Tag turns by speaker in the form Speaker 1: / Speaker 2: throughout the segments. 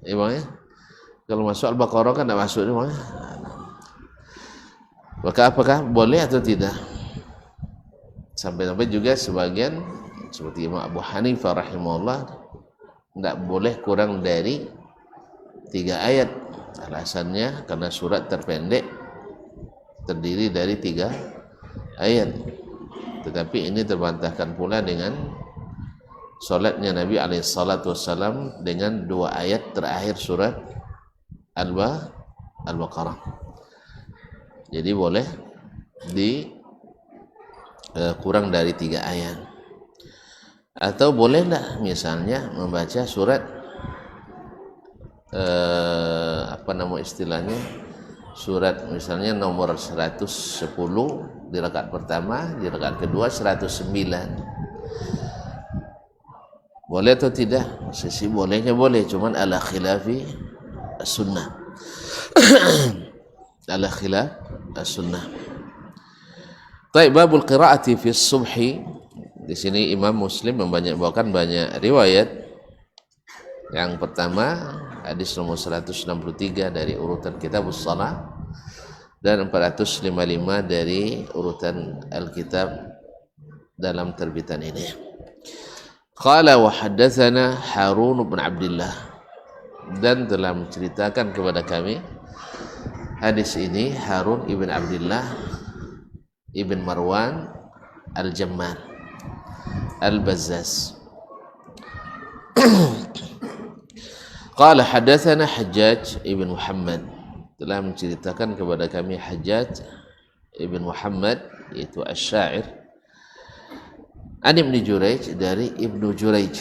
Speaker 1: Emangnya kalau masuk Al-Baqarah kan tidak masuk emangnya. Maka apakah boleh atau tidak? Sampai-sampai juga sebagian seperti Imam Abu Hanifah rahimahullah tidak boleh kurang dari 3 ayat. Alasannya karena surat terpendek terdiri dari 3 ayat. Tetapi ini terbantahkan pula dengan salatnya Nabi alaihissalam dengan 2 ayat terakhir surat Al-Baqarah. Jadi boleh kurang dari 3 ayat. Atau bolehlah misalnya membaca surat apa nama istilahnya, surat misalnya nomor 110 di rakaat pertama, di rakaat kedua 109. Boleh atau tidak? Sisi bolehnya boleh, cuman ala khilafi as-sunnah. ala khilaf as-sunnah. Baik, babul qiraati fi subhi. Di sini Imam Muslim membawakan banyak riwayat. Yang pertama hadis nomor 163 dari urutan Kitabus Shalah dan 455 dari urutan Alkitab dalam terbitan ini. Qala wa haddatsana Harun bin Abdullah, dan telah menceritakan kepada kami hadis ini Harun ibn Abdullah ibn Marwan Al-Jammar Al-Bazzaz. Qala hadatsana Hajjaj ibn Muhammad, telah menceritakan kepada kami Hajjaj ibn Muhammad, yaitu asy-syair, an Ibnu Jurayj, dari Ibnu Jurayj,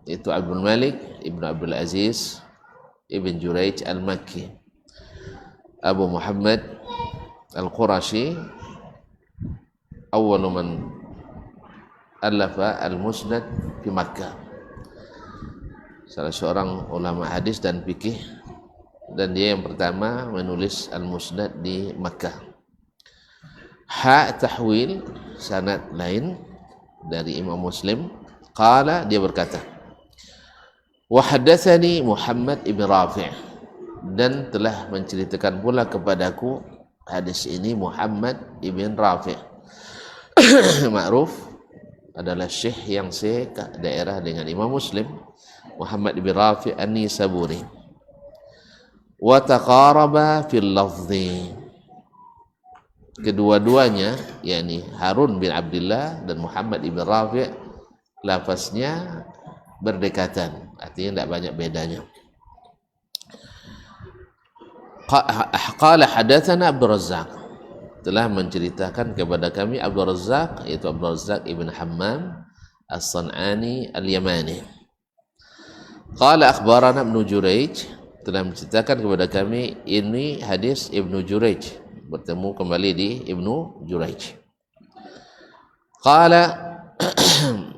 Speaker 1: yaitu Abdul Malik ibn Abdul Aziz ibn Jurayj al-Makki Abu Muhammad al-Qurashi, awwalu man alafa al-Musnad fi Makkah, salah seorang ulama hadis dan fikih, dan dia yang pertama menulis al-Musnad di Makkah. Tahwil sanad lain dari Imam Muslim. Qala, dia berkata, wa haddatsani Muhammad ibn Rafi', dan telah menceritakan pula kepadaku hadis ini Muhammad ibn Rafi'. Ma'ruf adalah syekh yang daerah dengan Imam Muslim, Muhammad ibn Rafi' an-Nisaburi. Wa taqaraba fil lafzi, kedua-duanya yakni Harun bin Abdullah dan Muhammad ibn Rafi' lafaznya berdekatan, artinya tidak banyak bedanya. Qala hadatsana Abdul Razzaq, telah menceritakan kepada kami Abdul Razzaq, yaitu Abdul Razzaq ibn Hammam As-San'ani Al-Yamani. Qala akhbarana Ibnu Jurayj, telah menceritakan kepada kami ini hadis Ibnu Jurayj, bertemu kembali di Ibnu Jurayj. Qala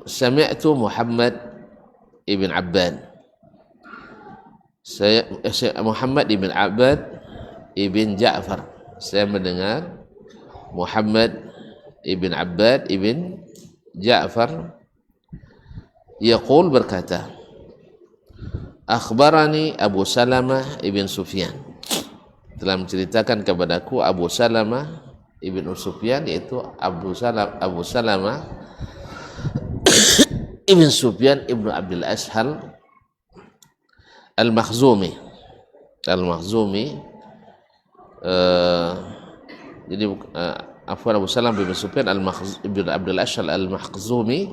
Speaker 1: sami'tu Muhammad ibn Abbad, Muhammad ibn Abbad ibn Ja'far, saya mendengar Muhammad ibn Abbad ibn Ja'far yaqul, berkata, akhbarani Abu Salamah ibn Sufyan, telah menceritakan kepadaku Abu Salamah ibn Sufyan, yaitu Abu Salamah ibn Sufyan ibn Abdul Ashhal Al-Makhzumi. Jadi afwan, Abu Salamah ibn Sufyan ibn Abdul Ashhal Al-Makhzumi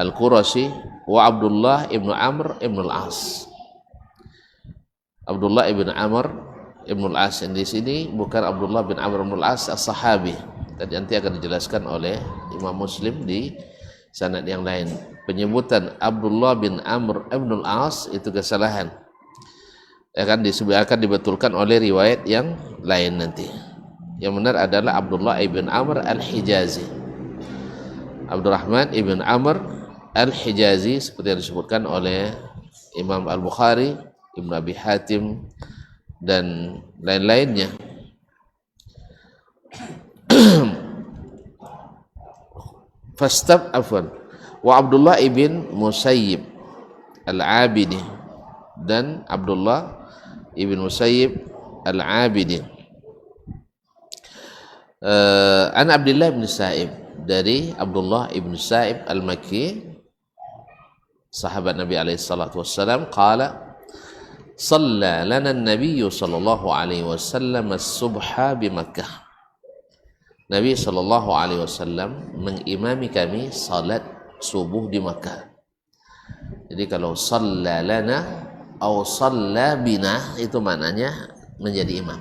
Speaker 1: Al-Qurashi, wa Abdullah ibn Amr ibn Al-As. Abdullah ibn Amr ibn Al-As, di sini bukan Abdullah bin Amr ibn Al-As as-sahabi. Tadi nanti akan dijelaskan oleh Imam Muslim di sanad yang lain. Penyebutan Abdullah bin Amr ibn Al-As itu kesalahan, akan dibetulkan oleh riwayat yang lain nanti. Yang benar adalah Abdullah ibn Amr Al-Hijazi, Abdurrahman ibn Amr Al-Hijazi, seperti yang disebutkan oleh Imam Al-Bukhari, Ibn Abi Hatim, dan lain-lainnya. Wa Abdullah ibn Musayyib Al-Abidi, dan Abdullah ibn Musayyib al-Abidi. An Abdullah ibn Sa'ib, dari Abdullah ibn Sa'ib al-Makki, sahabat Nabi alaihi salatu wassalam, qala shalla lana an-nabiy sallallahu alaihi wasallam as-subha bi Makkah. Nabi sallallahu alaihi wasallam mengimami kami salat subuh di Makkah. Jadi kalau shalla lana atau shalla bina itu maknanya menjadi imam.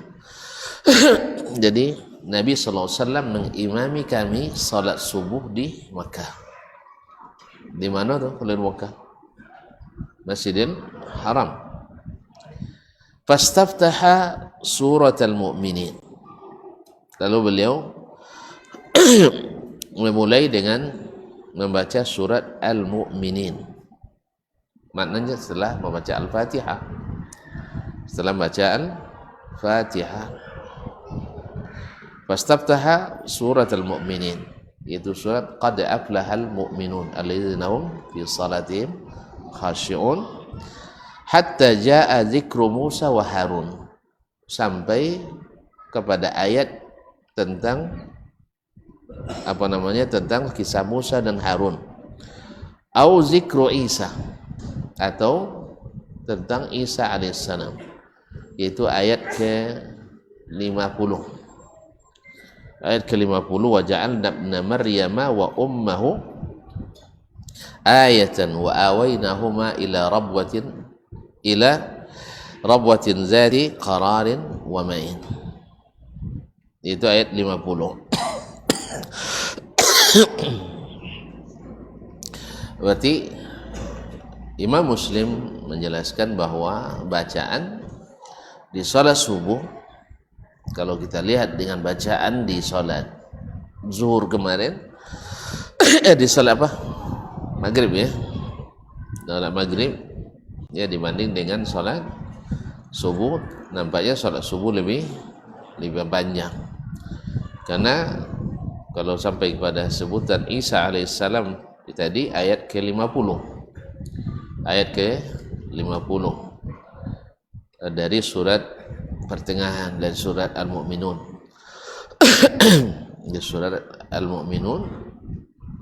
Speaker 1: Jadi Nabi sallallahu alaihi wasallam mengimami kami salat subuh di Makkah. Di mana tuh kalau di Makkah? Masjidil Haram. Fastaftaha surat al-mu'minin. Lalu beliau memulai dengan membaca surat Al-Mu'minin. Maknanya setelah membaca Al-Fatihah. Setelah membaca Al-Fatihah. Fastaftaha surat Al-Mu'minin, yaitu surat Qad aflahal mu'minun alladzina hum fi salatihim khashi'un, hatta jaa dzikru Musa wa Harun, sampai kepada ayat tentang tentang kisah Musa dan Harun. Au zikru Isa, atau tentang Isa alaihissalam, yaitu ayat ke-50. Ayat ke-50, wa ja'alna ibna Maryama wa ummahu ayatan wa awaynahuma ila rabwatin zati qararin wa ma'in. Itu ayat 50. Berarti Imam Muslim menjelaskan bahwa bacaan di salat subuh, kalau kita lihat dengan bacaan di salat zuhur kemarin, di salat apa? Maghrib ya. Salat maghrib ya, dibanding dengan salat subuh, nampaknya salat subuh lebih panjang. Karena kalau sampai kepada sebutan Isa alaihissalam tadi ayat ke-50. Ayat ke-50 dari surat pertengahan dari surat Al-Mu'minun. Di surat Al-Mu'minun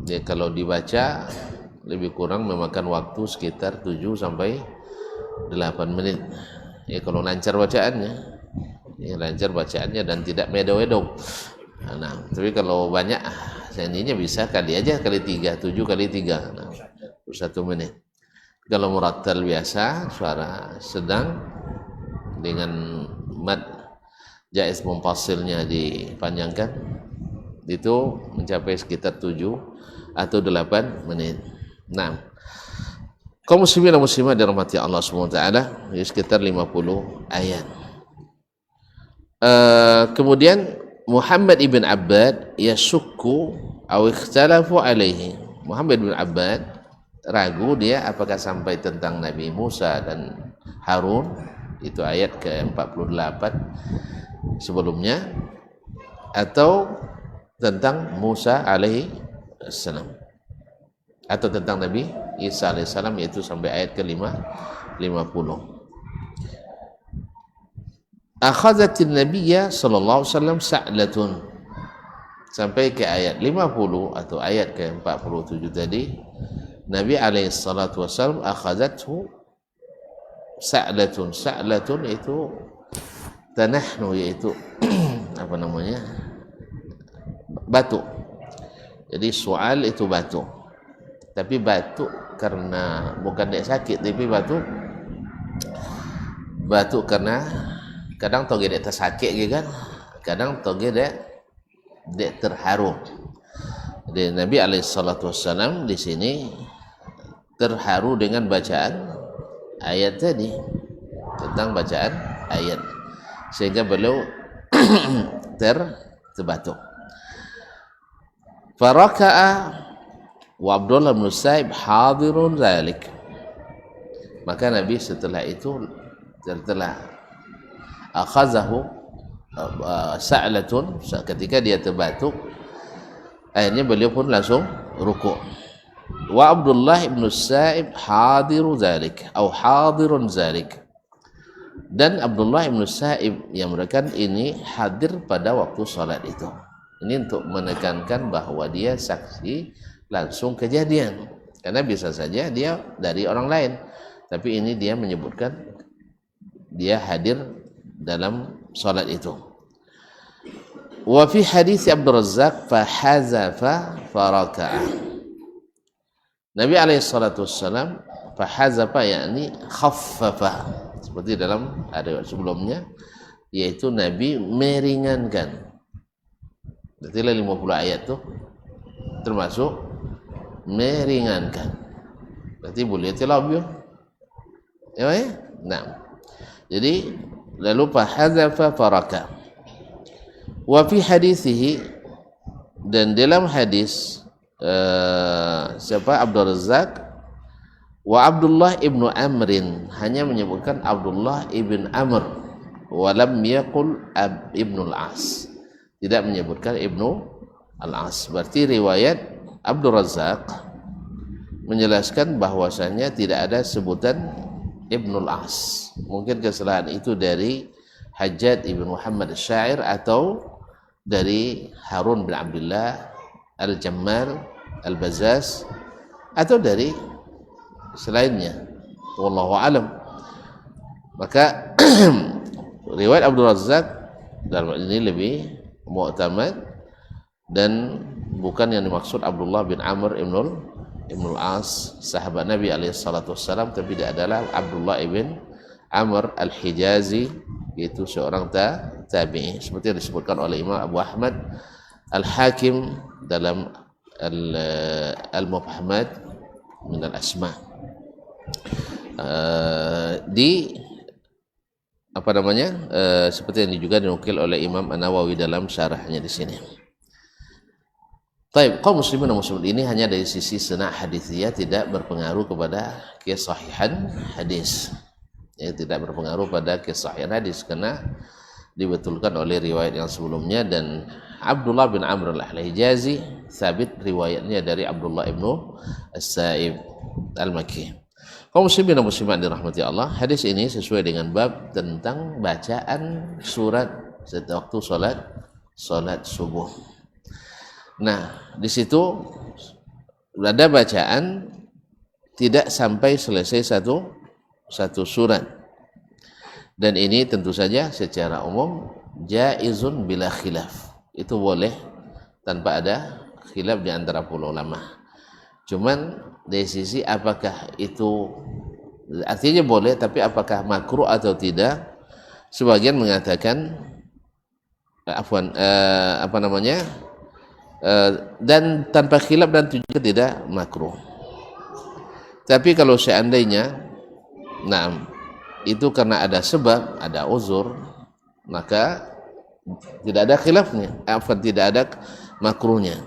Speaker 1: ya, kalau dibaca lebih kurang memakan waktu sekitar 7 sampai 8 menit. Ya kalau lancar bacaannya. Ya lancar bacaannya dan tidak medo-medo. Nah, tapi kalau banyak seandainya bisa kali aja kali 3, 7 kali 3. Nah, 1 menit. Kalau murattal biasa, suara sedang dengan mad jaiz munfasilnya dipanjangkan, itu mencapai sekitar 7 atau 8 menit. Nah, kaum muslimin dan muslimat dirahmati Allah SWT, ya sekitar 50 ayat. Kemudian Muhammad ibn Abbad yasukku aw ikhtalafu alaihi. Muhammad ibn Abbad ragu dia apakah sampai tentang Nabi Musa dan Harun, itu ayat ke-48 sebelumnya, atau tentang Musa alaihi salam, atau tentang Nabi Isa alaihi salam, yaitu sampai ayat ke-50. Akhazatin nabiyya sallallahu alaihi wasallam sa'latun, sampai ke ayat 50 atau ayat ke-47 tadi. Nabi alaihi salatu wasallam akhazathu sa'latun. Sa'latun itu tanahnu, yaitu apa namanya, batu. Jadi soal itu batu, tapi batu karena bukan dia sakit, tapi batu karena kadang toge dia tersakit gitu kan, kadang toge dia terharu. Jadi Nabi alaihissalam di sini terharu dengan bacaan ayat tadi, tentang bacaan ayat, sehingga beliau terbatuk. Faraka'a wa Abdullah bin Sa'ib hadirun zalik. Maka Nabi setelah itu, setelah akhazahu sa'latun, ketika dia terbatuk, akhirnya beliau pun langsung rukuk. wa Abdullah ibn Sa'ib hadiru zalik atau hadirun zalik, dan Abdullah ibn Sa'ib yang merupakan ini hadir pada waktu salat itu. Ini untuk menekankan bahwa dia saksi langsung kejadian, karena bisa saja dia dari orang lain, tapi ini dia menyebutkan dia hadir dalam salat itu. Wa fi hadits Abdul Razzaq fa hazafa faraka'ah. Nabi alaihi salatu wassalam fa hazafa yakni khaffafa, seperti dalam riwayat sebelumnya, yaitu Nabi meringankan. Berarti 50 ayat tuh termasuk meringankan. Berarti boleh tilawah ya. Nah, jadi lalu fa hazafa faraka. Wa fi hadisihi, dan dalam hadis siapa Abdul Razzaq, wa Abdullah ibnu Amrin, hanya menyebutkan Abdullah ibn Amr, wa lam yaqul ibnu al-As, tidak menyebutkan ibnu al-As. Berarti riwayat Abdul Razzaq menjelaskan bahwasanya tidak ada sebutan ibnu al-As. Mungkin kesalahan itu dari Hajjaj ibn Muhammad Syair atau dari Harun bin Abdullah Al-Jammal Al-Bazaz atau dari selainnya, wallahu alam. Maka riwayat Abdul Razzaq dalam ini lebih mu'tamad, dan bukan yang dimaksud Abdullah bin Amr ibnul As, sahabat Nabi alaihi salatu wassalam, tapi dia adalah Abdullah ibn Amr Al-Hijazi, yaitu seorang tabi'i, seperti yang disebutkan oleh Imam Abu Ahmad Al-Hakim dalam Al-Mufhamat min al-Asma. Seperti yang juga dinukil oleh Imam An-Nawawi dalam syarahnya di sini. Taib, kaum muslimin dan muslimat ini hanya dari sisi senak hadisiyah, tidak berpengaruh kepada kesahihan hadis. Ya, tidak berpengaruh pada kesahihan hadis karena dibetulkan oleh riwayat yang sebelumnya. Dan Abdullah bin Amr al-Hijazi sabit riwayatnya dari Abdullah ibnu As-Sa'ib al-Makki. Kaum muslimin dan muslimat dirahmati Allah, hadis ini sesuai dengan bab tentang bacaan surat setiap waktu salat subuh. Nah, di situ ada bacaan tidak sampai selesai satu surat, dan ini tentu saja secara umum jaizun bila khilaf, itu boleh tanpa ada khilaf di antara para ulama. Cuman dari sisi apakah itu artinya boleh, tapi apakah makruh atau tidak, sebagian mengatakan dan tanpa khilaf dan juga tidak makruh. Tapi kalau seandainya itu karena ada sebab, ada uzur, maka tidak ada khilafnya, tidak ada makruhnya.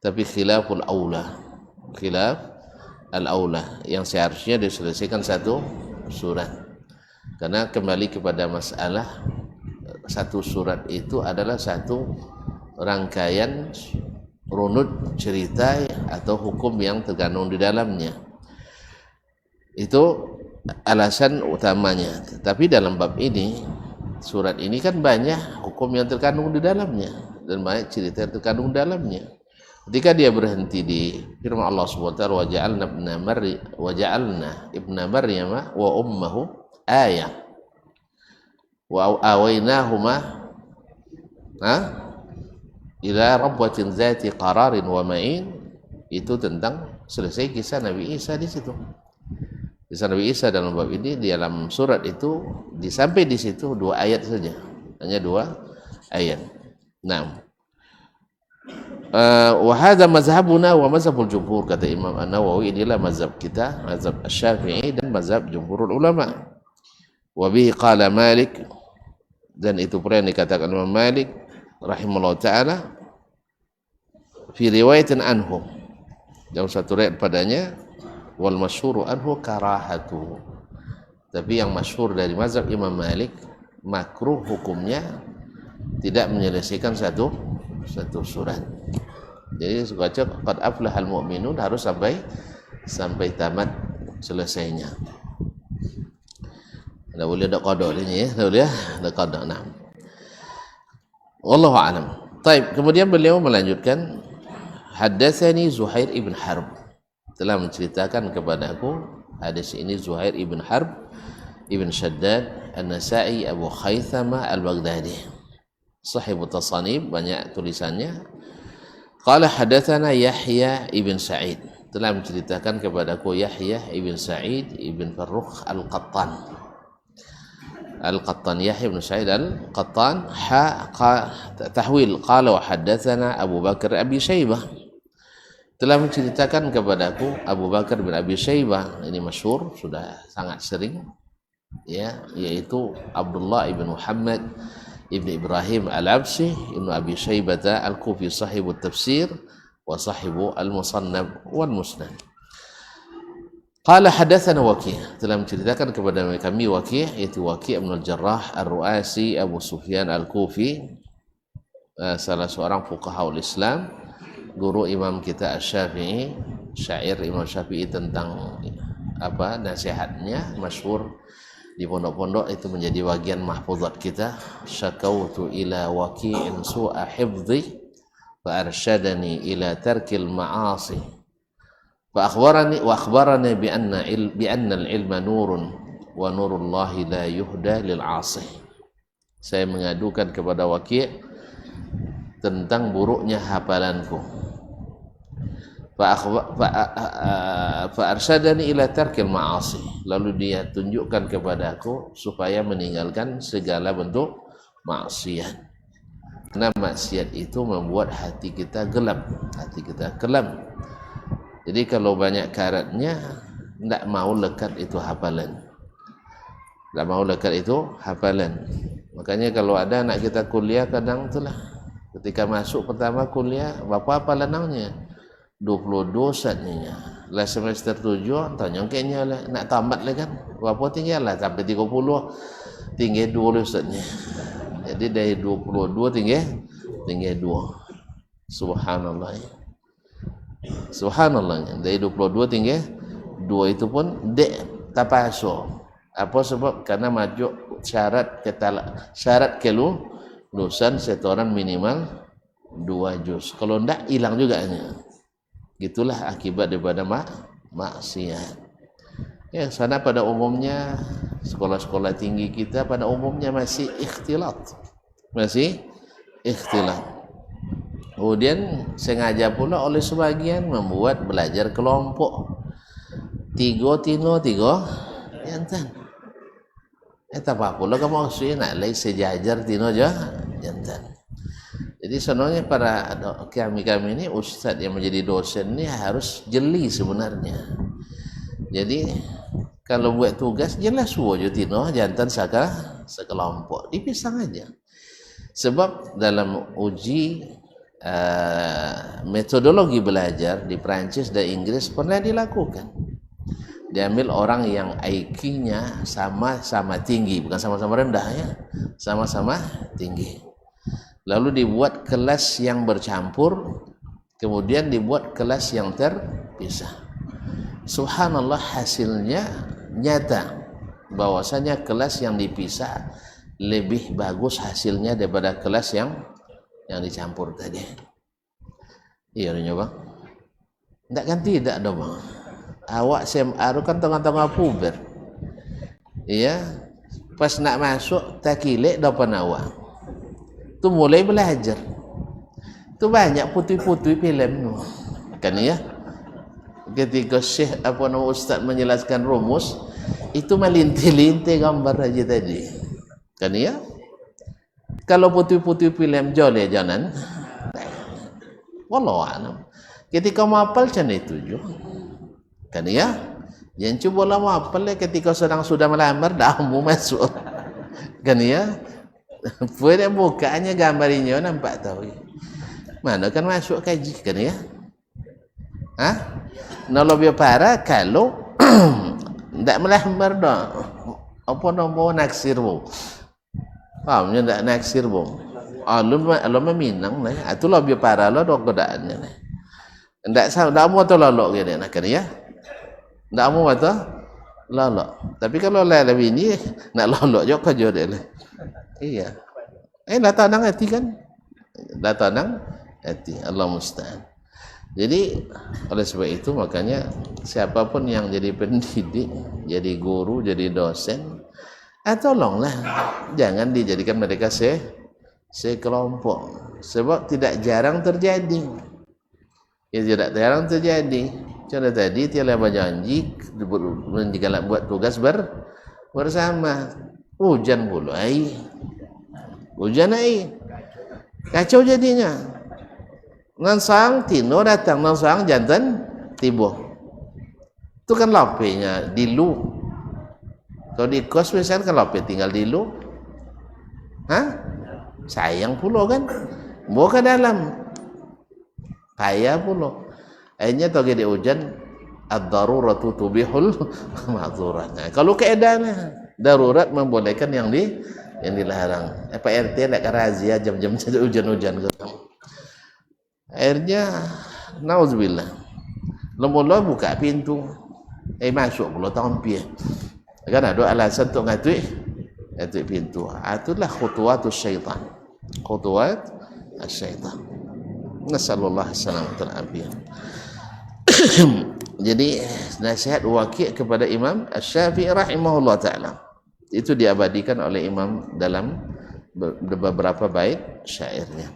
Speaker 1: Tapi khilaf al-aula yang seharusnya diselesaikan satu surat. Karena kembali kepada masalah satu surat itu adalah satu rangkaian runut cerita atau hukum yang terkandung di dalamnya. Itu alasan utamanya. Tapi dalam bab ini, surat ini kan banyak hukum yang terkandung di dalamnya dan banyak cerita yang terkandung di dalamnya. Ketika dia berhenti di firman Allah Subhanahu wa taala, wa ja'alna ibna Maryam wa ummuhu ayah wa awaynahuma ila rabbatin zati qararin wa ma'in, itu tentang selesai kisah Nabi Isa di situ. Kisah Nabi Isa dalam bab ini, di dalam surat itu sampai di situ 2 ayat saja, hanya 2 ayat. Nah, wa hadza mazhabuna wa mazhabul jumhur, kata Imam An-Nawawi, inilah mazhab kita, mazhab Asy-Syafi'i dan mazhab jumhurul ulama. Wa bihi qala Malik, dan itu pula yang dikatakan Imam Malik rahimahullah ta'ala fi riwayatin anhu, dalam satu riwayat padanya, wal masyhuru anhu karahatu, tapi yang masyhur dari mazhab Imam Malik, makruh hukumnya tidak menyelesaikan satu surat. Jadi baca qad aflahal mu'minun harus sampai tamat selesainya. Dah boleh dak qada ni ya, dah boleh dak qada. Nah. Wallahu a'lam. Baik, kemudian beliau melanjutkan, haddatsani Zuhair ibn Harb, telah menceritakan kepada aku hadis ini Zuhair ibn Harb ibn Shaddad An-Nasa'i Abu Khaythama Al-Baghdadi, sahibu tasanib, banyak tulisannya. Qala hadatsana Yahya ibn Sa'id, telah menceritakan kepadaku Yahya ibn Sa'id ibn Farrukh Al-Qattan. Al-Qattan, Yahya ibn Sa'id Al-Qattan. Tahwil, qala wa haddatsana Abu Bakar Abi Syaibah, telah menceritakan kepadaku Abu Bakar bin Abi Syaibah, ini masyhur, sudah sangat sering ya, yaitu Abdullah ibn Muhammad ibn Ibrahim Al-Absi ibn Abi Syaibah Al-Kufi, sahibu tafsir wa sahibu al-musannaf wal musnad. Qala hadatsana Waki', telah menceritakan kepada kami Waki', yaitu Waki' ibn al-Jarrah Ar-Ru'asi Abu Sufyan Al-Kufi, salah seorang fuqahaul Islam, guru imam kita Asy-Syafi'i. Syair Imam Syafi'i tentang apa nasihatnya masyhur di pondok-pondok, itu menjadi bagian mahfuzat kita. Syakautu ila waqi'in su'a hifdhi fa arsyadani ila tarkil ma'asi fa akhbarani bi anna al-ilma nurun wa nurullahi la yuhda lil 'asi. Saya mengadukan kepada Waki' tentang buruknya hafalanku. Fa arsyadani ila tarkil ma'asi, lalu dia tunjukkan kepadaku supaya meninggalkan segala bentuk maksiat. Karena maksiat itu membuat hati kita gelap, hati kita kelam. Jadi kalau banyak karatnya, tidak mau lekat itu hafalan, tidak mau lekat itu hafalan. Makanya kalau ada anak kita kuliah, kadang itulah ketika masuk pertama kuliah, berapa hafalan namanya? 22 saatnya. Lah semester 7 tanya kayaknya lah nak tamat lah kan. Berapa tinggal lah sampai 30. Tinggal 2 saatnya. Jadi dari 22 tinggal 2. Subhanallah. Subhanallah. Dari 22 tinggal 2 itu pun dek tapaso. Apa sebab? Karena maju syarat kelulusan setoran minimal 2 juz. Kalau ndak hilang juga nya. Gitulah akibat daripada maksiat. Ya, sana pada umumnya sekolah-sekolah tinggi kita pada umumnya masih ikhtilat. Kemudian sengaja pula oleh sebagian membuat belajar kelompok. 3 tino 3 jantan. Apa pula kamu maksudnya nak lagi sejajar tino aja jantan. Jadi sebenarnya para kami ini ustaz yang menjadi dosen ini harus jeli sebenarnya. Jadi kalau buat tugas jelas wujud tino jantan sekelompok dipisah aja. Sebab dalam uji metodologi belajar di Prancis dan Inggris pernah dilakukan. Diambil orang yang IQ-nya sama-sama tinggi, bukan sama-sama rendah ya, sama-sama tinggi. Lalu dibuat kelas yang bercampur, kemudian dibuat kelas yang terpisah. Subhanallah, hasilnya nyata bahwasanya kelas yang dipisah lebih bagus hasilnya daripada kelas yang dicampur tadi. Iya nih bang. Tidak kan tidak dong bang. Awak SMA itu kan tengah-tengah puber. Iya, pas nak masuk takilek depan awak. Tu mulai belajar. Tu banyak putih-putih filem tu. Kan ya? Ketika Syekh Ustaz menjelaskan rumus, itu melintir-lintir gambar aja tadi. Kan ya? Kalau putih-putih filem joleh jangan. Wallahu a'lam. Ketika mapal macam itu juga. Kan ya? Yang cubalah mapal ketika sudah melamar dah mau masuk. Kan ya? Boleh bukanya gambarnya nampak tahu. Mana kan masuk kaji kan ya? Nah lebih parah kalau tidak melambar dah. Apa nombor naksir bu? Fahamnya tidak naksir bu? Alun meminang lah. Itu lebih parah lah dok godaannya lah. Ndak mau tu lolok dia nak kan ya. Ndak mau tu lolok. Tapi kalau lebih ini nak lolok juga kerja dia lah. Iya. Dah tanang hati kan? Dah tanang hati. Allah musta'an. Jadi oleh sebab itu makanya siapapun yang jadi pendidik, jadi guru, jadi dosen, tolonglah jangan dijadikan mereka sekelompok. Sebab tidak jarang terjadi. Ya tidak jarang terjadi. Contoh tadi tiada berjanji jika buat tugas bersama. Hujan pula ai. Hujan ai. Kacau jadinya. Nansang tino datang, nansang jantan tiba. Itu kan lapenya di lu. Kalau di kos misalnya kan lape tinggal di lu. Hah? Sayang pula kan. Bawa ke dalam. Kaya pula. Akhirnya toge di hujan ad-daruratu tubihul ma'dzurat. Nah, kalau keadaannya darurat membolehkan yang dilarang. Pak RT nak razia jam-jam hujan-hujan gitu. Akhirnya nauzubillah. Lemula buka pintu. Masuk pula tahun piye. Kan ada alasan untuk ngatui pintu. Itulah khutuwatus syaitan. Khutuwat syaitan. Nasallallahu alaihi wasallam. Jadi nasihat Waqi' kepada Imam Asy-Syafi'i rahimahullah taala itu diabadikan oleh Imam dalam beberapa bait syairnya.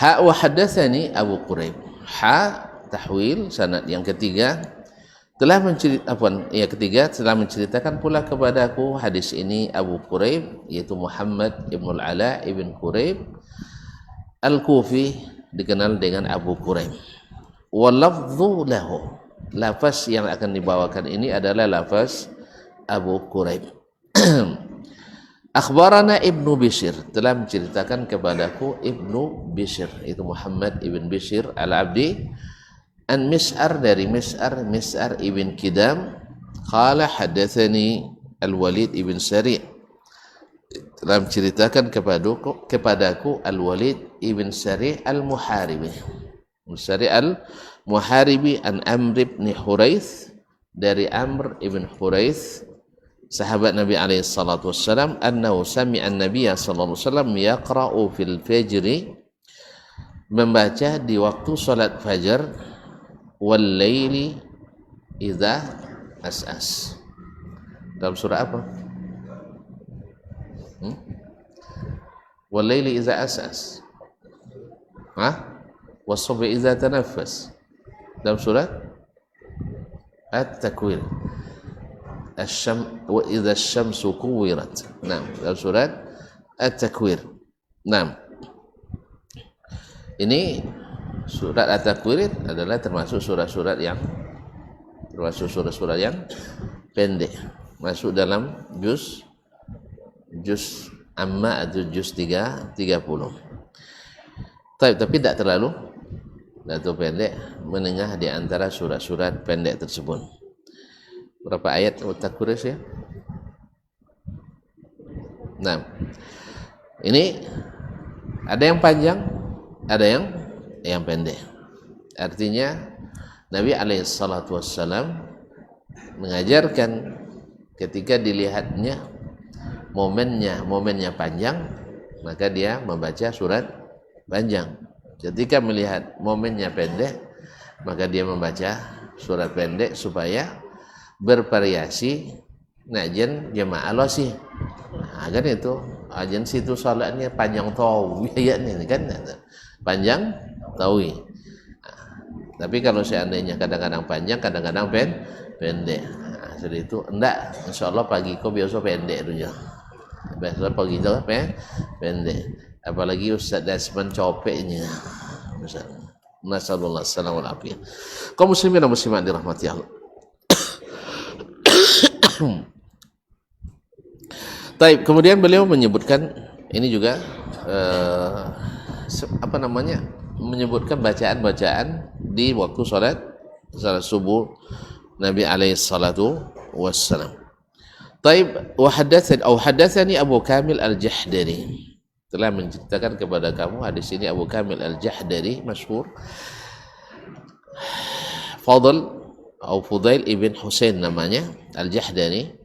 Speaker 1: Ha wa hadatsani Abu Quraib. Ha tahwil sanad yang ketiga telah menceritakan pula kepadaku hadis ini Abu Quraib yaitu Muhammad ibn al-Ala ibn Quraib Al-Kufi, dikenal dengan Abu Quraib. Wa lafdhu lahu, lafaz yang akan dibawakan ini adalah lafaz Abu Quraib. Akhbarana Ibnu Bishr, telah menceritakan kepadaku Ibnu Bishr, itu Muhammad ibn Bishr Al-Abdi, an Mis'ar, dari Mis'ar ibn Kidam, qala hadatsani Al-Walid ibn Sari', telah menceritakan kepadaku Al-Walid ibn Sari' Al-Muharibi, Sari' Al-Muharibi an Amr ibn Huraith, dari Amr ibn Huraith, sahabat Nabi alaihi salatu wassalam, annahu sami'a an-nabiyya sallallahu alaihi wasallam yaqra'u fil fajri, membaca di waktu salat fajar, wal laili idza as'as. Dalam surah apa? Wal laili idza as'as. Was subhi idza tanaffas. Dalam surat At-Takwir. Wa idza asy-syamsu kuwirat. Naam, dalam surat At-Takwir. Naam. Ini surat At-Takwir adalah termasuk surat-surat yang pendek, masuk dalam juz amma atau juz 30. Tapi tidak terlalu pendek, menengah di antara surat-surat pendek tersebut. Berapa ayat At-Takwir ya? Nah, ini ada yang panjang, ada yang pendek. Artinya Nabi alaihi salatu wassalam mengajarkan ketika dilihatnya momennya panjang, maka dia membaca surat panjang. Ketika melihat momennya pendek, maka dia membaca surat pendek supaya bervariasi. Najen jemaah Allah sih. Kan itu ajen situ salatnya panjang tahu ayatnya kan panjang tahu. Tapi kalau seandainya kadang-kadang panjang, kadang-kadang pendek. Jadi itu enggak, insyaallah pagi kau biasa pendek dulu. Biasa pagi itu pendek. Apalagi Ustaz Dasman copeknya. Nasallallahu alaihi wasallam. Kaum muslimin dan muslimat dirahmati Allah. Taib, kemudian beliau menyebutkan ini juga menyebutkan bacaan-bacaan di waktu salat subuh Nabi alaihi salatu wassalam. Taib, wa hadatsani Abu Kamil Al-Jahdari, telah menceritakan kepada kamu hadis ini Abu Kamil Al-Jahdari, masyhur, Fadl atau Fudail ibn Husain namanya Al-Jahdani.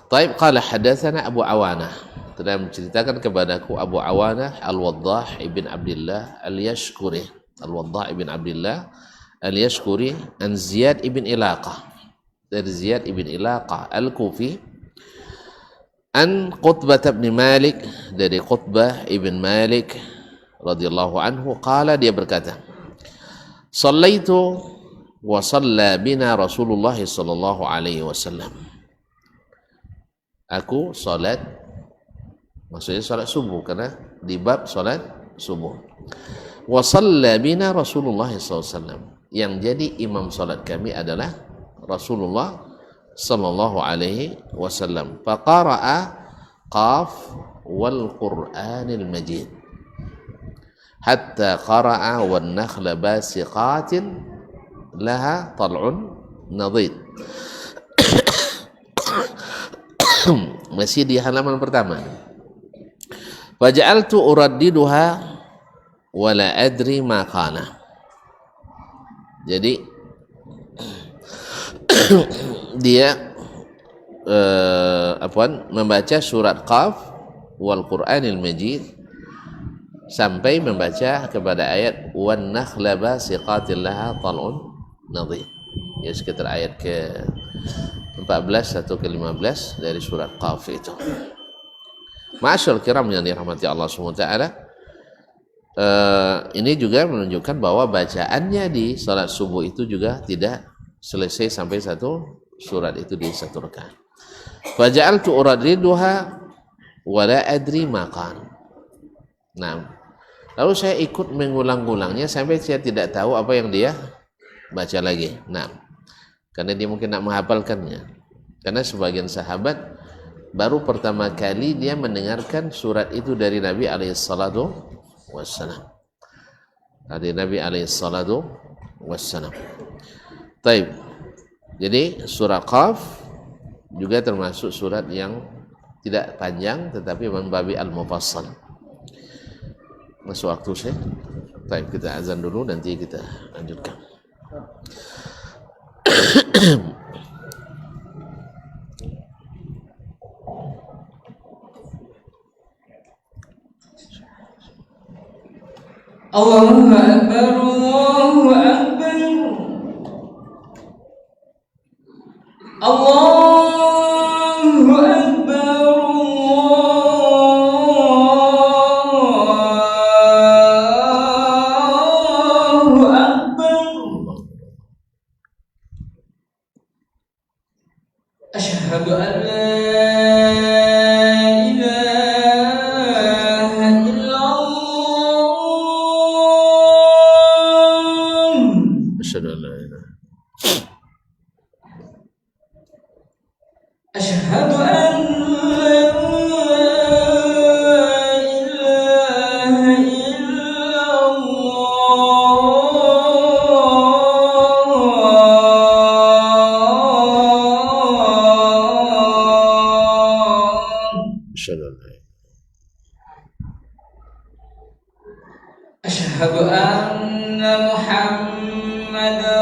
Speaker 1: Taib qala hadatsana Abu Awanah, telah menceritakan kepadaku Abu Awanah Al-Waddah ibn Abdullah Al-Yashkuri, Al-Waddah ibn Abdullah Al-Yashkuri an Ziyad ibn Ilaqah, dari Ziyad ibn Ilaqah Al-Kufi, an Qutbah ibn Malik, dari Qutbah ibn Malik radhiyallahu anhu, qala, dia berkata, Sallaitu wa shalla bina Rasulullah sallallahu alaihi wasallam. Aku salat, maksudnya salat subuh, karena di bab salat subuh. Wa shalla bina Rasulullah sallallahu alaihi wasallam. Yang jadi imam salat kami adalah Rasulullah sallallahu alaihi wasallam. Faqara'a qaf wal Qur'anil Majid hatta qara'a wan nakhla basiqatin laha tal'un nadid. Masih di halaman pertama. Faja'altu uraddiduha wa la adri ma kana. Jadi dia membaca surat Qaf wal Qur'anil Majid sampai membaca kepada ayat wan nakhla basiqatin laha tal'un nadid. Ya, sekitar ayat ke 14 atau ke 15 dari surat Qaf itu. Ma'asyarul kiram yang dirahmati Allah SWT, ini juga menunjukkan bahwa bacaannya di salat subuh itu juga tidak selesai sampai satu surat itu di satu rakaat. Faja'altu uradriduha wa la adri ma qan. Nah, lalu saya ikut mengulang-ulangnya sampai saya tidak tahu apa yang dia baca lagi. Nah, karena dia mungkin nak menghafalkannya. Karena sebagian sahabat baru pertama kali dia mendengarkan surat itu dari Nabi alaihissalatu wassalam. Dari Nabi alaihissalatu wassalam. Taib. Jadi surah Qaf juga termasuk surat yang tidak panjang tetapi membabi al-mufassal. Masuk waktu saya. Taib, kita azan dulu, nanti kita lanjutkan.
Speaker 2: Allahu Akbar, Allahu Akbar, Allahu Akbar, Allahu Akbar. Asyhadu an la أشهد أن لا إله إلا الله. أشهد أن محمدا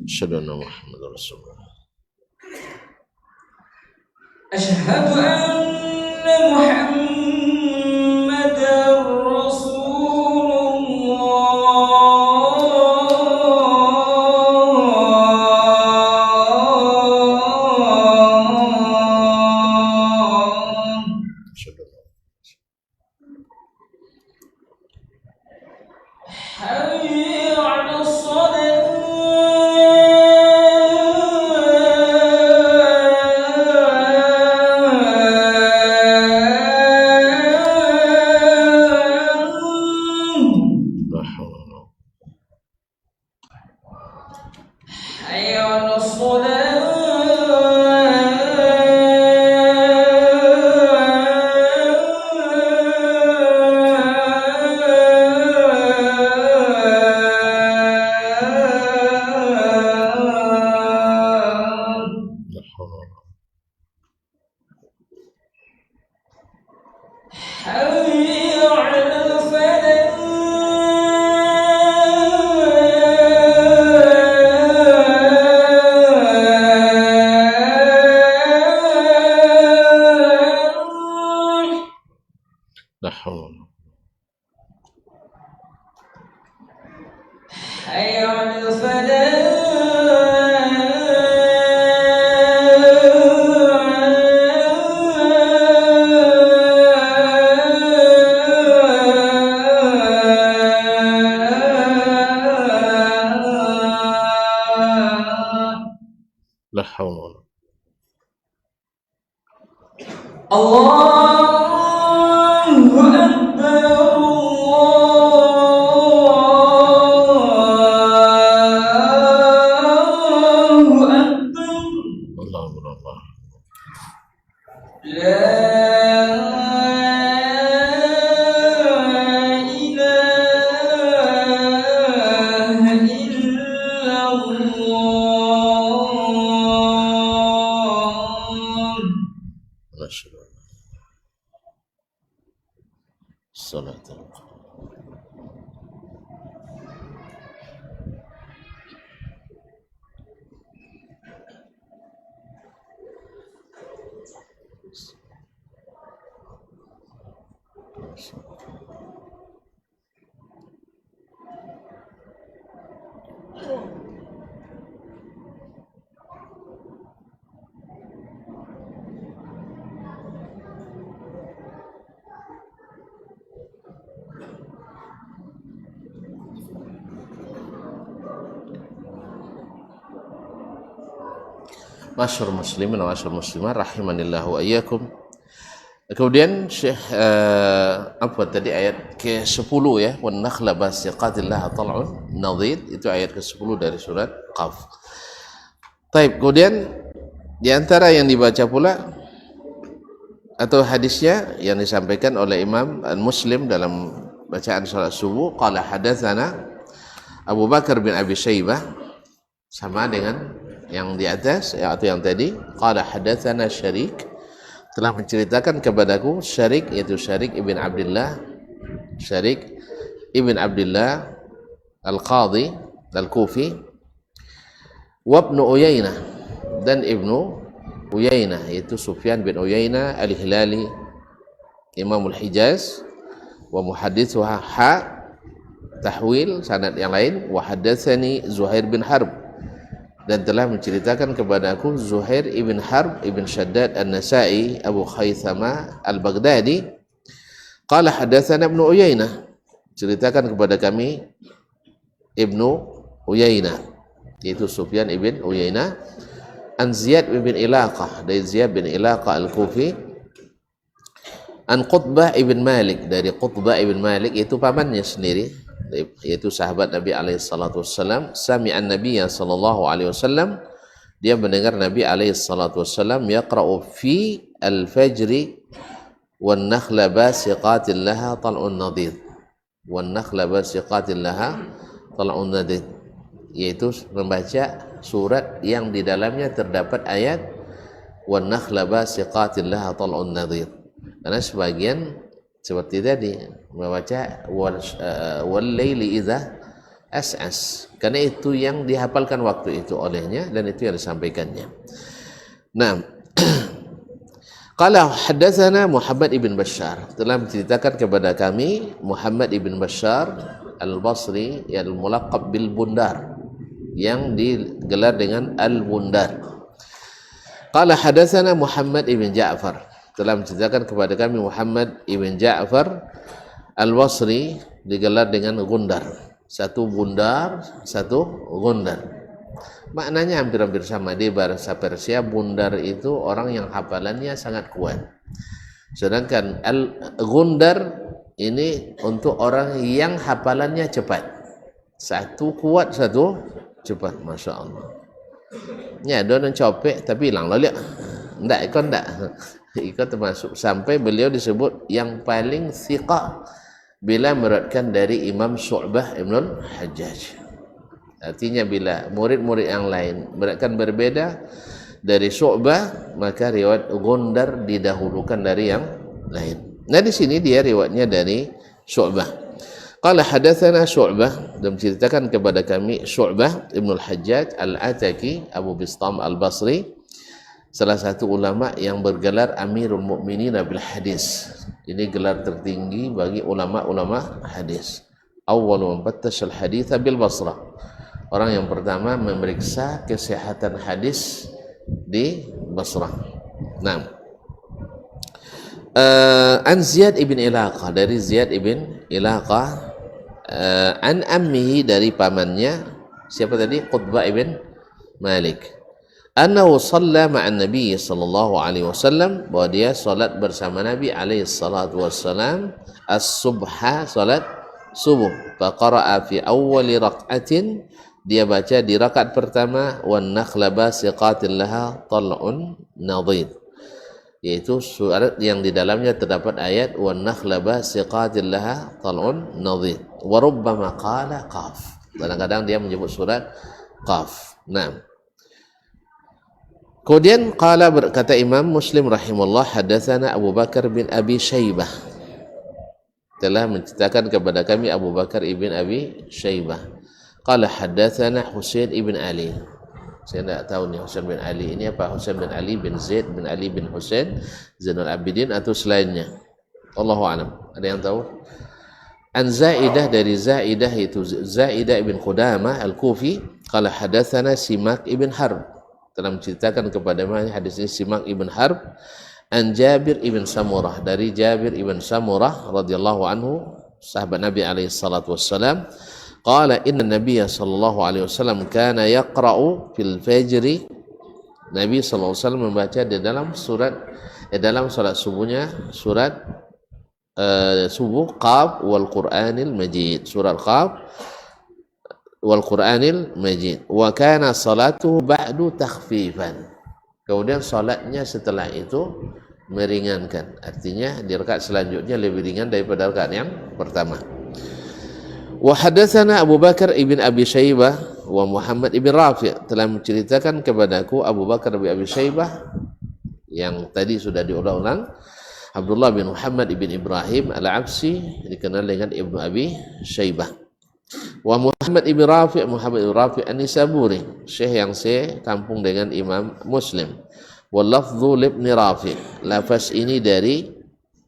Speaker 1: أشهد أن محمد رسول الله.
Speaker 2: أشهد أن محمدا رسول الله. حي على الصلاة. حي على الصلاة. حي حي على الفلاح.
Speaker 1: La haula.
Speaker 2: Allahu Akbar. Allahu Akbar.
Speaker 1: Allahu Akbar.
Speaker 2: La ilaha illallah.
Speaker 1: Masyaallah. Salat. Masyhur muslimin wa masyhur muslimat rahimanillah wa iyyakum. Kemudian Syekh apa tadi ayat ke-10 ya, wan nakhla basiqatil laha tal'un nadid, itu ayat ke-10 dari surat Qaf. Baik, kemudian di antara yang dibaca pula atau hadisnya yang disampaikan oleh Imam Muslim dalam bacaan salat subuh, qala hadatsana Abu Bakar bin Abi Syaibah, sama dengan yang di atas atau yang tadi, qala hadatsana Syarik, telah menceritakan kepadaku Syarik, yaitu Syarik ibn Abdullah Al-Qadhi Al-Kufi, wa Ibnu Uyainah, dan Ibnu Uyainah yaitu Sufyan bin Uyainah Al-Hilali Imamul Hijaz, wa muhadditsuha tahwil sanad yang lain, wa haddatsani Zuhair bin Harb, dan telah menceritakan kepadaku Zuhair ibn Harb ibn Shaddad An-Nasa'i Abu Khaythama Al-Baghdadi, qala hadatsana Ibnu Uyainah, ceritakan kepada kami Ibnu Uyainah yaitu Sufyan ibn Uyainah, an Ziyad bin Ilaqah, dari Ziyad bin Ilaqah Al-Kufi, an Qutbah ibn Malik, dari Qutbah ibn Malik, itu pamannya sendiri, yaitu sahabat Nabi alaihi salatu wassalam, sami'an Nabiya sallallahu alaihi wasallam, dia mendengar Nabi alaihi salatu wassalam yaqra'u fi al-fajri wan nakhla basiqatin laha tal'un nadid, wan nakhla basiqatin laha tal'un nadid, yaitu membaca surat yang di dalamnya terdapat ayat wan nakhla basiqatin laha tal'un nadid. Karena sebagian seperti tadi membaca wal laili idza as'as, karena itu yang dihafalkan waktu itu olehnya dan itu yang disampaikannya. Nah, qala hadatsana Muhammad ibn Bashar, telah menceritakan kepada kami Muhammad ibn Bashar Al-Basri yang mulaqab bil Bundar, yang digelar dengan Al-Bundar. Qala hadatsana Muhammad ibn Ja'far, telah menceritakan kepada kami Muhammad ibn Ja'far Al-Basri, digelar dengan Gundar, satu Bundar, satu Gundar. Maknanya hampir-hampir sama. Di bahasa Persia, Bundar itu orang yang hafalannya sangat kuat, sedangkan Al-Gundar ini untuk orang yang hafalannya cepat. Satu kuat, satu cepat. Masya Allah. Ya, don copek tapi hilang lalu. Enggak, ikut enggak. Ikut termasuk, sampai beliau disebut yang paling thiqah bila meriwayatkan dari Imam Syu'bah Ibnul Hajjaj. Artinya bila murid-murid yang lain meriwayatkan berbeda dari Syu'bah, maka riwayat Gundar didahulukan dari yang lain. Nah, di sini dia riwayatnya dari Syu'bah. Qala hadatsana Syu'bah, dan menceritakan kepada kami Syu'bah Ibnul Hajjaj Al-Ataki Abu Bistam Al-Basri, salah satu ulama yang bergelar Amirul Mukminin bil Hadis. Ini gelar tertinggi bagi ulama-ulama hadis. Awwalu man fattash al-hadits bil Basrah. orang yang pertama memeriksa kesehatan hadis di Basrah. Nah, an Ziyad ibn Ilaqah, dari Ziyad ibn Ilaqah, an ammihi, dari pamannya, siapa tadi? Qutbah ibn Malik, annahu shalla ma'an Nabi sallallahu alaihi wasallam, bahwa dia salat bersama Nabi alaihi salatu wassalam, as-subha, salat subuh, faqara'a fi awwali raq'atin, dia baca di rakaat pertama, wan nakhla basiqatin laha tal'un nadid, yaitu surat yang di dalamnya terdapat ayat wan nakhla basiqatin laha tal'un nadid, wa rubbama qala qaf, kadang-kadang dia menyebut surat qaf. Nah, kemudian qala, berkata Imam Muslim rahimahullah, hadatsana Abu Bakar bin Abi Syaibah, telah menceritakan kepada kami Abu Bakar ibn Abi Syaibah. Qala hadatsana Husain ibn Ali. Saya tidak tahu nih Husain bin Ali ini apa, Husain bin Ali bin Zaid bin Ali bin Husain Zainul Abidin atau selainnya, Allahu a'lam. Ada yang tahu? An Zaidah, dari Zaidah, itu Zaidah ibn Qudamah al-Kufi. Qala hadatsana Simak ibn Harb, telah menceritakan kepada kami hadis ini Simak ibn Harb. An Jabir ibn Samurah, dari Jabir ibn Samurah radhiyallahu anhu, sahabat Nabi alaihi salatu wassalam. Qala inna Nabiyya sallallahu alaihi wasallam kana yaqra'u fil fajri, Nabi sallallahu alaihi wasallam membaca di dalam surat dalam salat subuhnya surat subuh, Qaf wal Qur'anil Majid, surat Qaf wal Qur'anil Majid, wa kana salatuhu ba'du takhfifan, kemudian salatnya setelah itu meringankan, artinya di rakaat selanjutnya lebih ringan daripada rakaat yang pertama. Wa hadatsana Abu Bakar ibn Abi Syaibah wa Muhammad ibn Rafi', telah menceritakan kepadaku Abu Bakar bin Abi Syaibah yang tadi sudah diulang-ulang, Abdullah bin Muhammad ibn Ibrahim al-Absi, dikenal dengan Ibnu Abi Syaibah, wa Muhammad ibn Rafi', Muhammad ibn Rafi' an-Nisaburi, syekh yang sekampung dengan Imam Muslim. Wa lafdhu libni Rafi', lafaz ini dari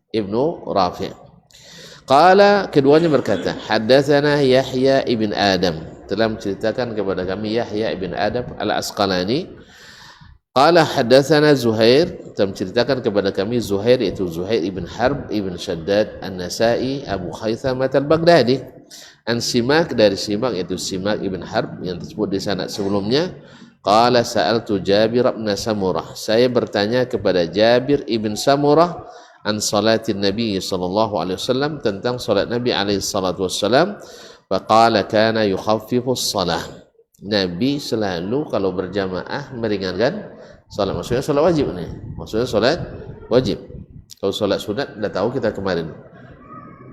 Speaker 1: Ibnu Rafi'. Qala, keduanya berkata, haddatsana Yahya ibn Adam, telah menceritakan kepada kami Yahya ibn Adam al-Asqalani. Qala haddatsana Zuhair, telah menceritakan kepada kami Zuhair, yaitu Zuhair ibn Harb ibn Shaddad an-Nasai Abu Khaythamah al-Baghdadi. An Simak, dari Simak, yaitu Simak ibn Harb yang disebut di sanad sebelumnya. Qala sa'altu Jabir ibn Samurah, saya bertanya kepada Jabir ibn Samurah an salatin Nabi sallallahu alaihi wasallam, tentang salat Nabi alaihi salatu wassalam. Faqala kana yukhaffifu shalah, Nabi selalu kalau berjamaah meringankan salat, maksudnya salat wajib nih, maksudnya salat wajib. Kalau salat sunat dah tahu kita kemarin,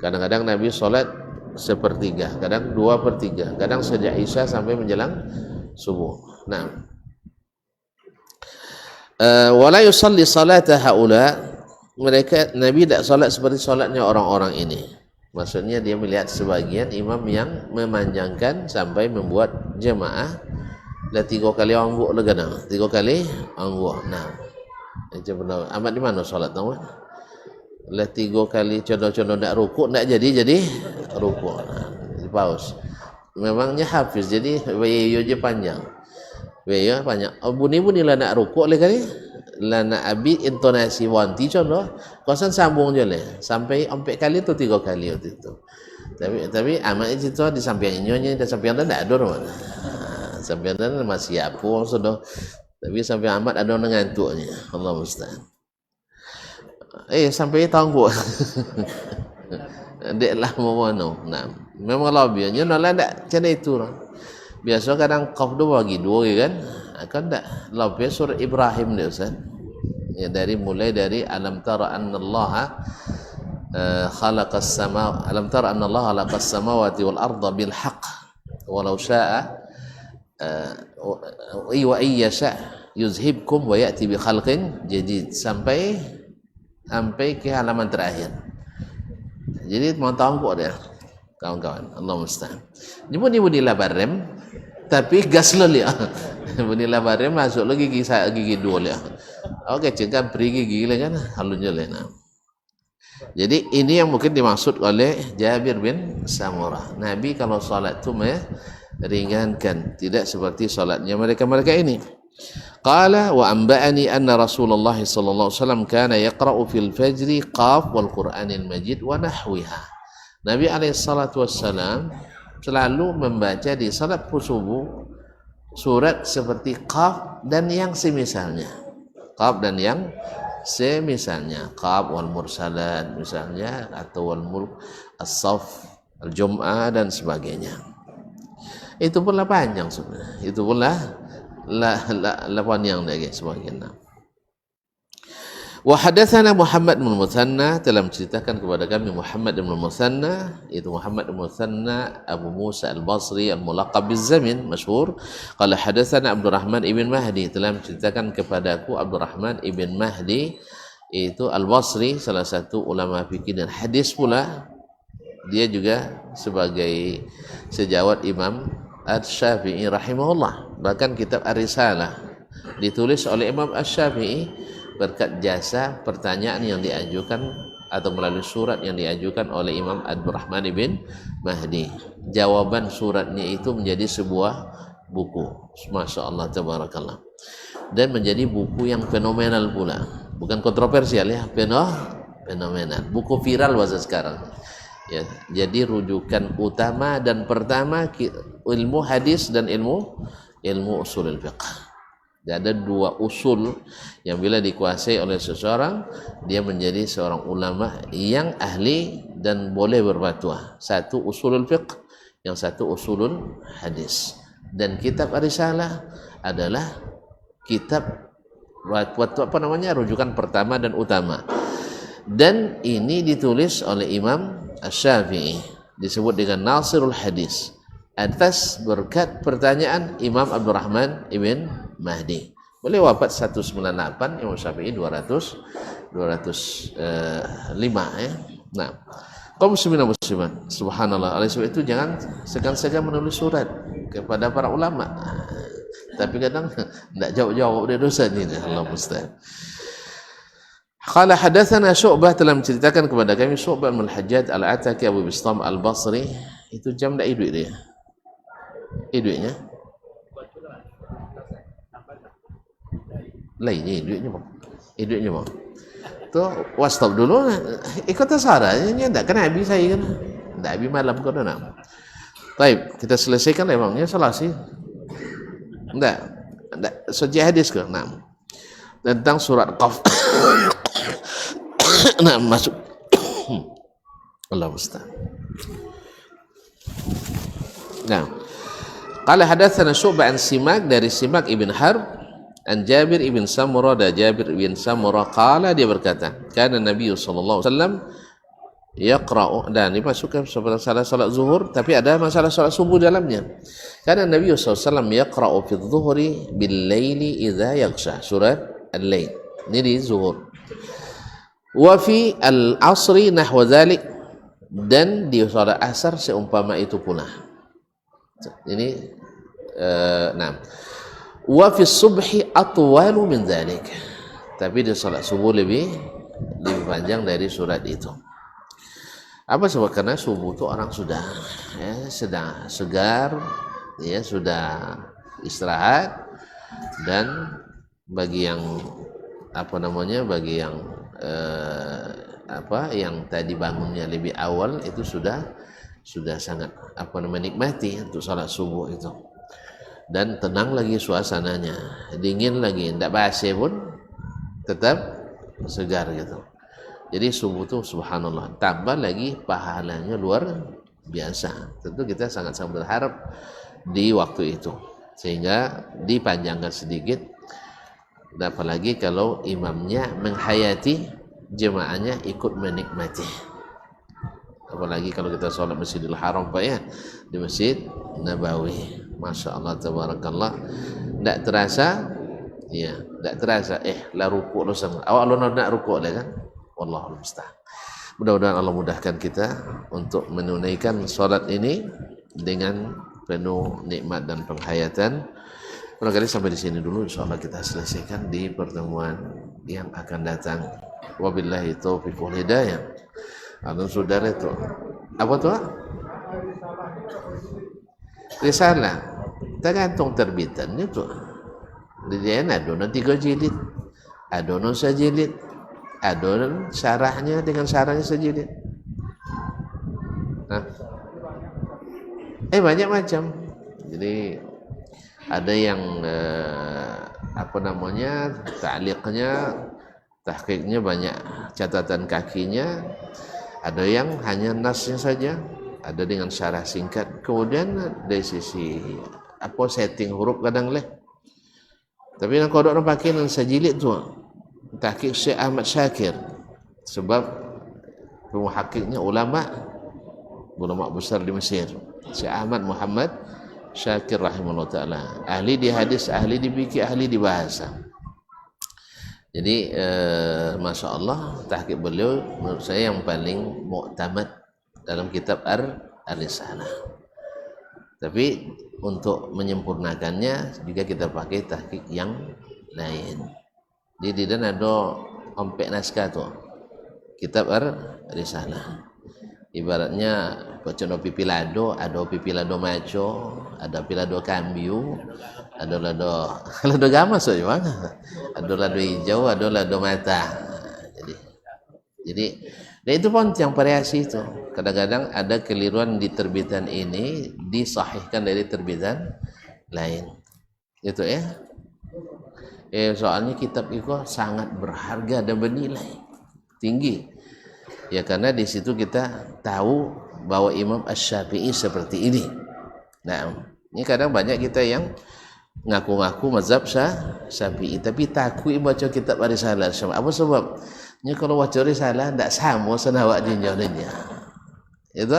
Speaker 1: kadang-kadang Nabi salat sepertiga, kadang 2/3, kadang sejak Isya sampai menjelang subuh. Nah, wala yusalli salata haula, mereka Nabi tidak salat seperti salatnya orang-orang ini. Maksudnya dia melihat sebagian imam yang memanjangkan sampai membuat jemaah dah 3 kali angguk legana, 3 kali angguk. Nah, itu benar. Amat di mana salat tahu? Lah 3 kali contoh-contoh nak rukuk, nak jadi rukuk. Nah, paus. Memangnya hafiz, jadi wayo je panjang. Wayo panjang. Bunyi-bunyi lah nak rukuk le kali. Lah nak abi intonasi wanti contoh, kosan sambung je le sampai 4 kali atau 3 kali waktu itu. Tapi amat itu di samping nyonya, di samping ada adur mana. Samping ada masih apa sudah. Tapi sampai amat ada ngantuknya. Allah musta'an. Sampai tangguk. Dek lah mau no. Nah, memang labiannya nolak tak macam itu. Biasa kadang qaf dua bagi 2 kan. Akan tak labia surah Ibrahim dia Ustaz. Ya, mulai dari alam tara annallaha khalaqas sama, alam tara annallaha khalaqas samawati wal arda bil haqq walau syaa'a wa yasha yuzhibkum wa ya'ti bi khalqin jadid, sampai ke halaman terakhir. Jadi mau tahu kok dia kawan-kawan, Allah musta'an. Ni bunyi labarem tapi gas lo dia. Bunyi labarem masuk lagi gigi 2 dia. Oke, cengkan beri gigi kan halunnya lena. Jadi ini yang mungkin dimaksud oleh Jabir bin Samurah. Nabi kalau salat tu ringankan, tidak seperti salatnya mereka-mereka ini. Qala wa anba'ani anna Rasulullah sallallahu alaihi wasallam kana yaqra'u fil fajri qaf wal Qur'anil Majid wa nahwiha. Nabi alaihi salatu wassalam selalu membaca di salat subuh surat seperti qaf dan yang semisalnya. Qaf dan yang semisalnya, qaf wal mursalat misalnya, atau wal mulk, as-saff, al-jum'ah dan sebagainya. Itu pula panjang sebenarnya. Itu pula panjang lagi sebagainya. Wa hadatsana Muhammad bin Muthanna, telah menceritakan kepada kami Muhammad bin Muthanna, itu Muhammad bin Muthanna Abu Musa al-Basri al-mulaqab biz-Zamin masyhur. Qala hadatsana Abdurrahman ibn Mahdi, telah menceritakan kepadaku Abdurrahman ibn Mahdi, itu al-Basri, salah satu ulama fikih dan hadis pula. Dia juga sebagai sejawat Imam Asy-Syafi'i rahimahullah. Bahkan kitab Ar-Risalah ditulis oleh Imam Asy-Syafi'i berkat jasa pertanyaan yang diajukan atau melalui surat yang diajukan oleh Imam Abdurrahman ibn Mahdi. Jawaban suratnya itu menjadi sebuah buku. Masya Allah, tabarakallah. Dan menjadi buku yang fenomenal pula. Bukan kontroversial ya, fenomenal. Buku viral bahasa sekarang. Ya, jadi rujukan utama dan pertama ilmu hadis dan ilmu usulul fiqh. Ada dua usul yang bila dikuasai oleh seseorang, dia menjadi seorang ulama yang ahli dan boleh berfatwa. Satu usulul fiqh, yang satu usulul hadis. Dan kitab Ar-Risalah adalah kitab rujukan pertama dan utama. Dan ini ditulis oleh Imam Asy-Syafi'i, disebut dengan Nasirul Hadis, atas berkat pertanyaan Imam Abdurrahman ibn Mahdi. Beliau wafat 198, Imam Syafi'i 205 ya. Nah, kaum muslimin dan muslimat, subhanallah, oleh sebab itu jangan segan-segan menulis surat kepada para ulama. Tapi kadang tidak jawab-jawab dia dosa ni, Allah musta'an. Qala hadatsana Syu'bah, telah menceritakan kepada kami Syu'bah bin Al-Hajjaj Al-Ataki Abu Bistam Al-Basri. Itu jam dak duit dia. Duitnya lain ni duitnya bang. Duitnya bang. Tu WhatsApp dulu. Ikut tasaranya tak kena habis saya kan. Tak habis malam kau dah nak. Baik, kita selesaikan emangnya salah sih. Tak sejak hadis ke? Nah. Tentang surat Qaf. Nah, masuk. Allah musta'an. Nah. Qala hadatsana Syu'bah an Simak, dari Simak ibn Harb, an Jabir ibn Samurah, dan Jabir ibn Samurah qala, dia berkata, kana Nabi sallallahu alaihi wasallam yaqra'u, dan ini masuk ke salat zuhur, tapi ada masalah salat subuh dalamnya. Kana Nabi sallallahu alaihi wasallam yaqra'u fi adh-dhuhri bil laili idza yaghsha, surat al-lail. Ini di zuhur. Wa fi al-'asri nahwa dzalik, dan di salat asar seumpama itu pula. Ini nah, wa fi subhi atwalu min dzalik, tapi di salat subuh lebih panjang dari surat itu. Apa sebab? Karena subuh itu orang sudah sedang segar, ya, sudah istirahat, dan bagi yang bagi yang yang tadi bangunnya lebih awal itu sudah sangat menikmati untuk salat subuh itu. Dan tenang lagi suasananya, dingin lagi, tidak basah pun tetap segar gitu. Jadi subuh itu subhanallah, tambah lagi pahalanya luar biasa. Tentu kita sangat-sangat berharap di waktu itu, sehingga dipanjangkan sedikit. Dan apalagi kalau imamnya menghayati, jemaahnya ikut menikmati. Apalagi kalau kita sholat Masjidil Haram Pak ya, di Masjid Nabawi. Masya Allah, tabarakallah. Tak terasa, ya, tak terasa. Lah rukuk lu sang. Awak lu nak rukuk lah kan? Wallahul musta'an. Mudah-mudahan Allah mudahkan kita untuk menunaikan sholat ini dengan penuh nikmat dan penghayatan. Barangkali sampai di sini dulu, insyaallah kita selesaikan di pertemuan yang akan datang. Wabillahi taufiq wal hidayah. Saudara itu apa tuh? risalah tergantung terbitannya tu. Dia ada non 3 jilid, ada non sejilid, ada non syarahnya dengan syarahnya sejilid. Nah, banyak macam. Jadi ada yang ta'liqnya, tahqiqnya banyak catatan kakinya, ada yang hanya nasnya saja, ada dengan syarah singkat. Kemudian dari sisi setting huruf kadang leh. Tapi yang kodok nak pakai nan sajilid tu tahqiq Syekh Ahmad Syakir, sebab pemuhaqqiqnya ulama besar di Mesir, Syekh Ahmad Muhammad Syakir rahimahullah ta'ala, ahli di hadis, ahli di fikih, ahli di bahasa. Jadi Masya Allah, tahqiq beliau menurut saya yang paling mu'tamad dalam kitab Ar-Risalah. Tapi untuk menyempurnakannya juga kita pakai tahqiq yang lain. Jadi dan ada ompek naskah tu kitab Ar-Risalah. Ibaratnya pocono pipilado, ada pipilado maco, ada pilado kambiu, ada lado gamas so bang, ada lado hijau, ada lado mata. Jadi dan itu pun yang variasi itu. Kadang-kadang ada keliruan di terbitan ini disahihkan dari terbitan lain. Itu ya. Soalnya kitab itu sangat berharga dan bernilai tinggi. Ya karena di situ kita tahu bahwa Imam Asy-Syafi'i seperti ini. Nah, ini kadang banyak kita yang ngaku-ngaku mazhab Syafi'i tapi takut baca kitab Risalah. Apa sebab? Ini kalau baca Risalah tidak sama senawak jinjaunya. Itu.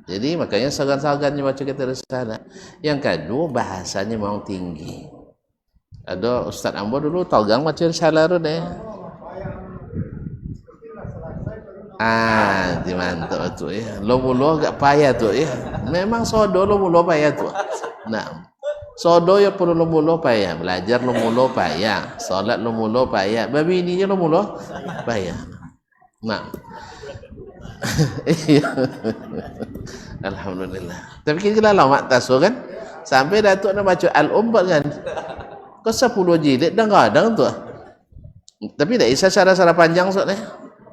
Speaker 1: Jadi makanya segan-segannya baca kitab Risalah. Yang kedua bahasanya memang tinggi. Ada Ustaz Ambo dulu taugang baca Risalah tu deh. Di mantap tu ya. Lo mulu agak payah tu ya. Memang sodo lo mulu payah tu. Nah. Sodo ya perlu lo mulu payah, belajar lo mulu payah, salat lo mulu payah, babi ininya lo mulu payah. Nah, alhamdulillah. Tapi kita lama tasu kan, sampai Datuk nak baca Al-Umbat kan, ke 10 jilid dah kadang tu. Tapi tak isah cara-cara panjang soalnya,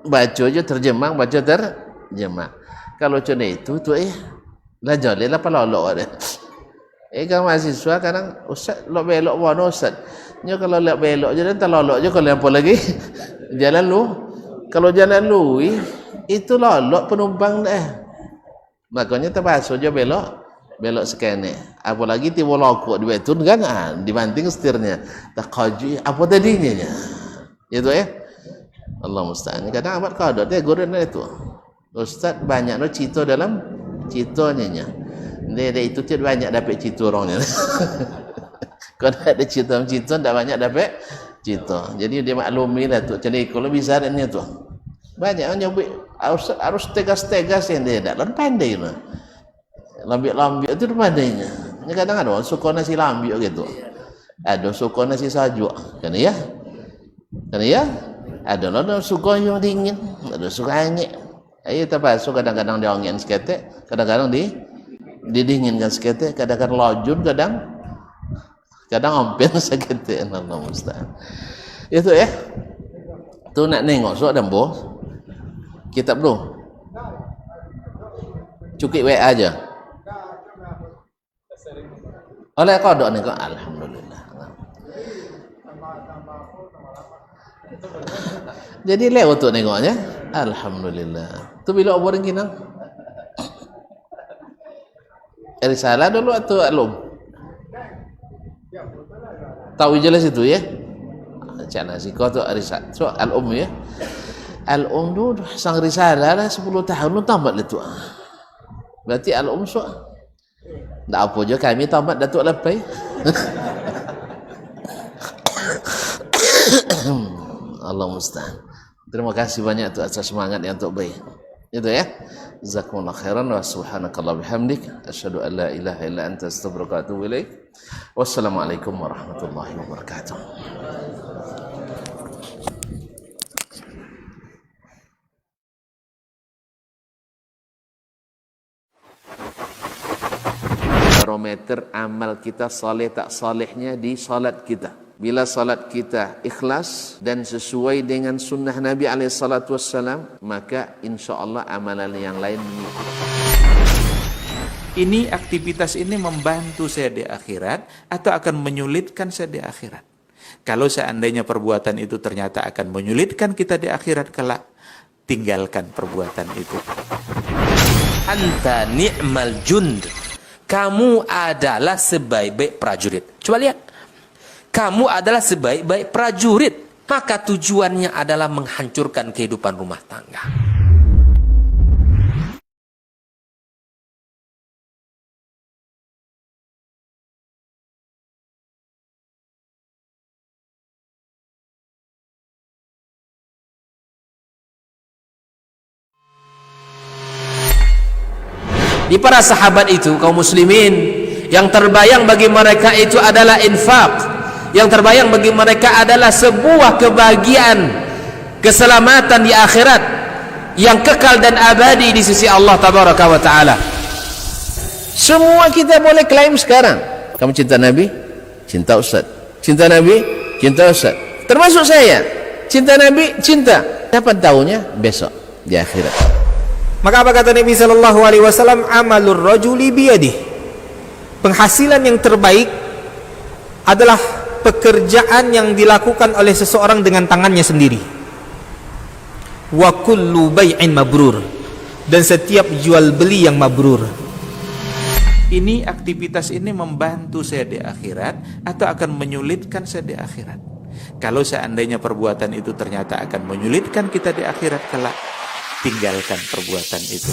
Speaker 1: baca je terjemah, baca terjemah. Kalau macam itu tu dah joleh lah pelolok ada. Kalau mahasiswa kadang Ustaz lok belok mana Ustaz? Nya kalau lok belok je dan terlolok je kalau apa lagi? Jalan lu. Kalau jalan lu itu lolok penumpang dah. Makanya terpaksa je belok sekene. Apalagi tiba lokok di betun kan dibanting setirnya. Tak kaji apa tadinya nya. Itu Allah musta'an. Kadang amat kadang dia goreng itu. Ustaz banyak no cerita dalam ceritanya nya. Dia itu tidak banyak dapat cerita orangnya. Kalau ada cerita tak banyak dapat cerita. Jadi dia maklumi lah tu. Jadi kalau bisa adanya tu. Banyak orang nyebut harus tegas-tegas yang dia tak. Lalu pandai lah. Lambiak-lambiak itu pandainya. Kadang ada orang suka nasi lambiak gitu. Ada suka nasi sajuk. Kan ya? Ada orang suka yang dingin. Ada suka angin. Ayo terpaksa kadang-kadang dia angin seketek. Kadang-kadang didinginkan seketik, kadang-kadang lojun, kadang hampir seketik. Allah musta'an. Itu tu nak nengok so dan bos kitab tu cukik WA aja oleh kodok ni kok. Alhamdulillah. Jadi lewat tu nengoknya. Alhamdulillah. Tu bila orang kinang Risalah dulu atau Al-Um? Tahu jelas itu ya? Cana si kau tu Risalah. So Al-Um ya? Al-Um tu sang Risalah lah 10 tahun lu tamat lah tu. Berarti Al-Um so. Tak apa je kami tamat Datuk Lepai. Allah musta'an. Terima kasih banyak tu atas semangat yang untuk baik. Itu ya. Jazakumullah khairan wa subhanakallah bihamdik asyhadu an la ilaha illa anta astaghfiruka wa atubu ilaik. Wassalamualaikum warahmatullahi wabarakatuh. barometer amal kita saleh tak salehnya di salat kita. Bila salat kita ikhlas dan sesuai dengan sunnah Nabi SAW, maka insya Allah amalan yang lain mengikut.
Speaker 3: Ini aktivitas ini membantu saya di akhirat atau akan menyulitkan saya di akhirat? Kalau seandainya perbuatan itu ternyata akan menyulitkan kita di akhirat kelak, tinggalkan perbuatan itu.
Speaker 4: Anta ni'mal jund. Kamu adalah sebaik-baik prajurit. Coba lihat. Kamu adalah sebaik-baik prajurit. Maka tujuannya adalah menghancurkan kehidupan rumah tangga. Di para sahabat itu, kaum muslimin, yang terbayang bagi mereka itu adalah infak. Yang terbayang bagi mereka adalah sebuah kebahagiaan, keselamatan di akhirat yang kekal dan abadi di sisi Allah Tabaraka wa Ta'ala.
Speaker 1: Semua kita boleh klaim sekarang. Kamu cinta Nabi? Cinta Ustaz. Cinta Nabi? Cinta Ustaz. Termasuk saya. Cinta Nabi? Cinta. Kapan tahunya? Besok di akhirat.
Speaker 5: Maka apa kata Nabi sallallahu alaihi wasallam? Amalur rajuli biyadih. Penghasilan yang terbaik adalah pekerjaan yang dilakukan oleh seseorang dengan tangannya sendiri. Wa kullu bai'in mabrur. Dan setiap jual beli yang mabrur.
Speaker 3: Ini aktivitas ini membantu saya di akhirat atau akan menyulitkan saya di akhirat? Kalau seandainya perbuatan itu ternyata akan menyulitkan kita di akhirat kelak, tinggalkan perbuatan itu.